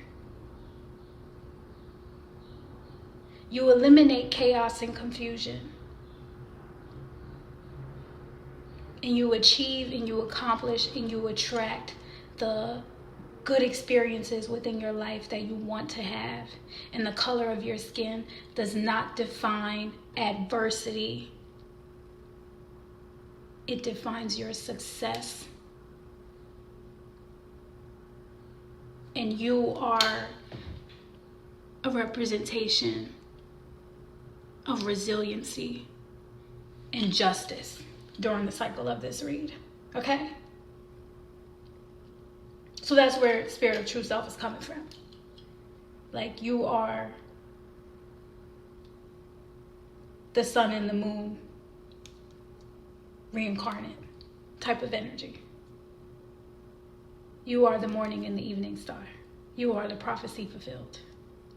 You eliminate chaos and confusion. And you achieve and you accomplish and you attract the good experiences within your life that you want to have. And the color of your skin does not define adversity. It defines your success. And you are a representation of resiliency and justice during the cycle of this read. Okay? So that's where spirit of true self is coming from. Like, you are the sun and the moon reincarnate type of energy. You are the morning and the evening star. You are the prophecy fulfilled.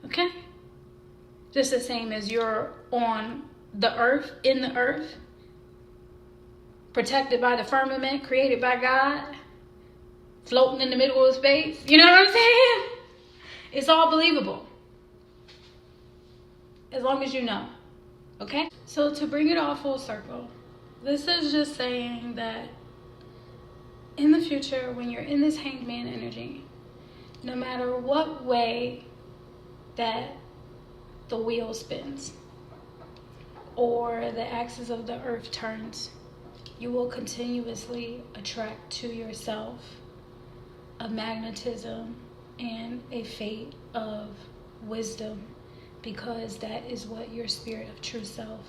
Okay? Just the same as you're on the earth, in the earth, protected by the firmament, created by God, floating in the middle of space. You know what I'm saying? It's all believable. As long as you know. Okay? So to bring it all full circle, this is just saying that in the future, when you're in this hanged man energy, no matter what way that the wheel spins or the axis of the earth turns, you will continuously attract to yourself a magnetism and a fate of wisdom, because that is what your spirit of true self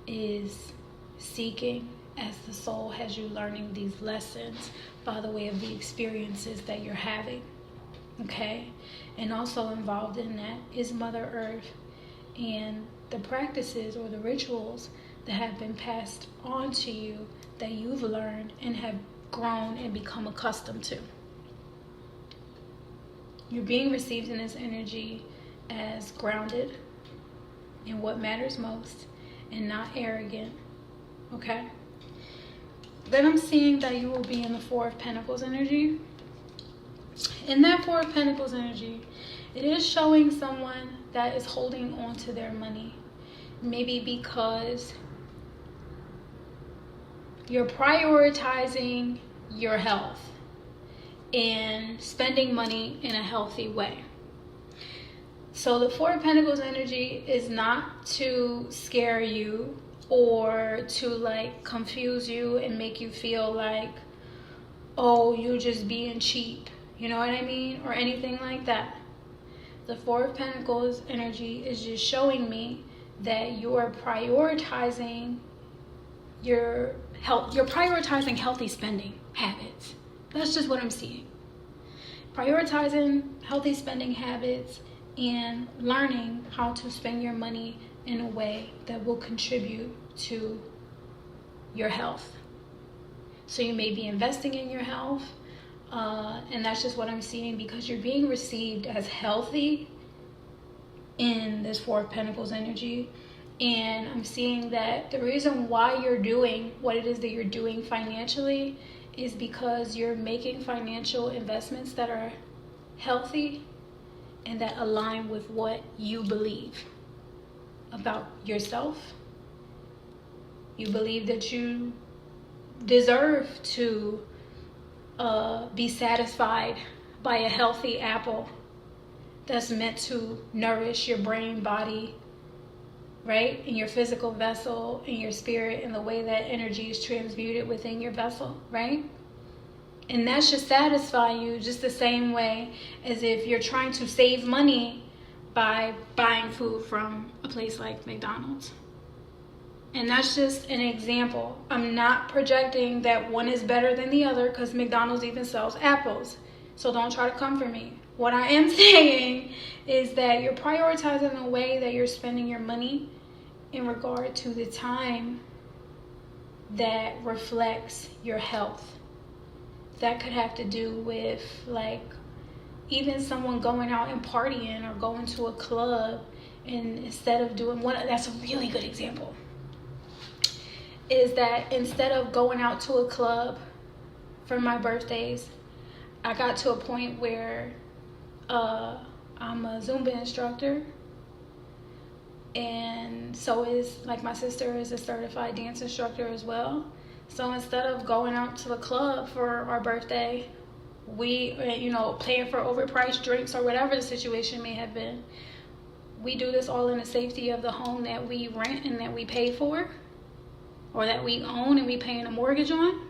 is seeking, as the soul has you learning these lessons by the way of the experiences that you're having. Okay? And also involved in that is Mother Earth and the practices or the rituals that have been passed on to you that you've learned and have grown and become accustomed to. You're being received in this energy as grounded in what matters most and not arrogant. Okay? Then I'm seeing that you will be in the Four of Pentacles energy. In that Four of Pentacles energy, it is showing someone that is holding on to their money. Maybe because you're prioritizing your health and spending money in a healthy way. So the Four of Pentacles energy is not to scare you or to like confuse you and make you feel like, oh, you're just being cheap. You know what I mean? Or anything like that. The Four of Pentacles energy is just showing me that you are prioritizing your health. You're prioritizing healthy spending habits. That's just what I'm seeing. Prioritizing healthy spending habits and learning how to spend your money in a way that will contribute to your health. So you may be investing in your health, and that's just what I'm seeing, because you're being received as healthy in this Four of Pentacles energy. And I'm seeing that the reason why you're doing what it is that you're doing financially is because you're making financial investments that are healthy and that align with what you believe about yourself You believe that you deserve to be satisfied by a healthy apple that's meant to nourish your brain, body, right? In your physical vessel, in your spirit, and the way that energy is transmuted within your vessel, right? And that should satisfy you just the same way as if you're trying to save money by buying food from a place like McDonald's. And that's just an example. I'm not projecting that one is better than the other, because McDonald's even sells apples. So don't try to come for me. What I am saying is that you're prioritizing the way that you're spending your money in regard to the time that reflects your health. That could have to do with, like, even someone going out and partying or going to a club, and instead of doing one, that's a really good example, is that instead of going out to a club for my birthdays, I got to a point where I'm a Zumba instructor, and so is, like, my sister is a certified dance instructor as well. So instead of going out to the club for our birthday, we, paying for overpriced drinks or whatever the situation may have been, we do this all in the safety of the home that we rent and that we pay for, or that we own and we paying a mortgage on,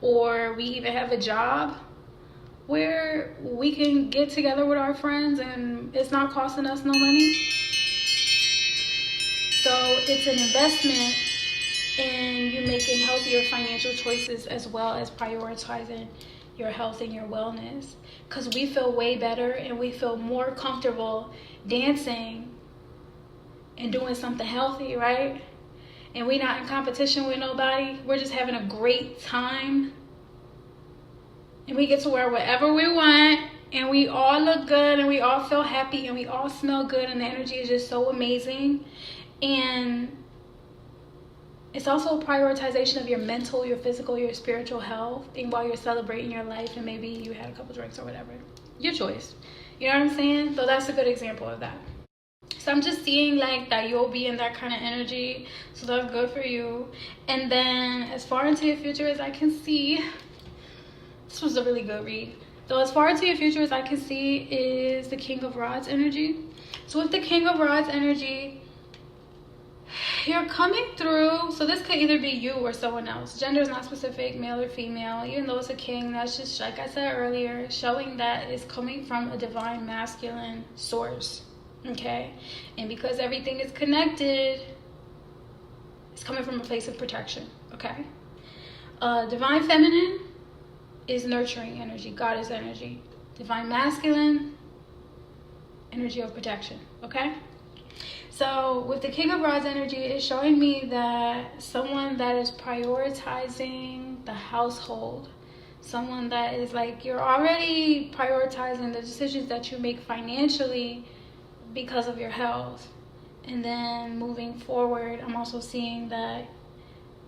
or we even have a job where we can get together with our friends and it's not costing us no money. So it's an investment in you making healthier financial choices, as well as prioritizing your health and your wellness, because we feel way better and we feel more comfortable dancing and doing something healthy, right? And we're not in competition with nobody. We're just having a great time, and we get to wear whatever we want, and we all look good, and we all feel happy, and we all smell good, and the energy is just so amazing. And it's also a prioritization of your mental, your physical, your spiritual health, and while you're celebrating your life, and maybe you had a couple drinks or whatever. Your choice. You know what I'm saying? So that's a good example of that. So I'm just seeing, like, that you'll be in that kind of energy. So that's good for you. And then as far into your future as I can see, this was a really good read. So as far into your future as I can see is the King of Rods energy. So with the King of Rods energy, you're coming through. So this could either be you or someone else. Gender is not specific, male or female. Even though it's a king, that's just, like I said earlier, showing that it's coming from a divine masculine source. Okay? And because everything is connected, it's coming from a place of protection. Okay? Divine feminine is nurturing energy, goddess energy. Divine masculine, energy of protection. Okay? So with the King of Rods energy, it's showing me that someone that is prioritizing the household, someone that is, like, you're already prioritizing the decisions that you make financially because of your health. And then moving forward, I'm also seeing that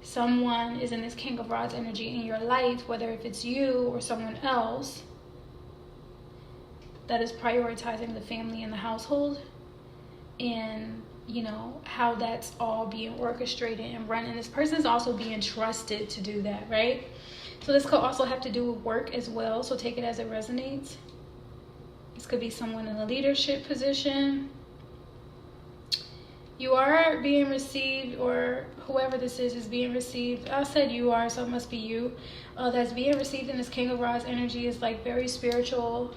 someone is in this King of Rods energy in your life, whether if it's you or someone else, that is prioritizing the family and the household, and how that's all being orchestrated and run. And this person is also being trusted to do that, right? So this could also have to do with work as well, so take it as it resonates. This could be someone in a leadership position. You are being received, or whoever this is being received. I said you are, so it must be you. That's being received in this King of Rods energy is, like, very spiritual,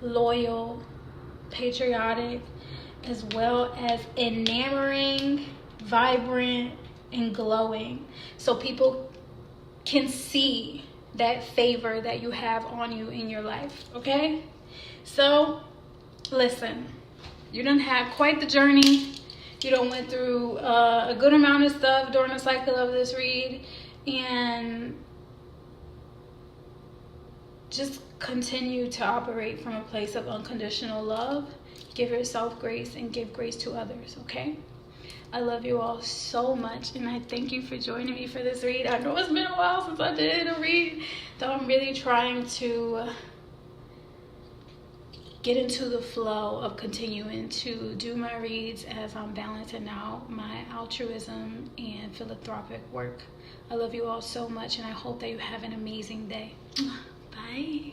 loyal, patriotic, as well as enamoring, vibrant, and glowing. So people can see that favor that you have on you in your life, okay? So, listen, you done had quite the journey. You done went through a good amount of stuff during the cycle of this read, and just continue to operate from a place of unconditional love. Give yourself grace and give grace to others, okay? I love you all so much, and I thank you for joining me for this read. I know it's been a while since I did a read, though I'm really trying to get into the flow of continuing to do my reads as I'm balancing out my altruism and philanthropic work. I love you all so much, and I hope that you have an amazing day. Bye.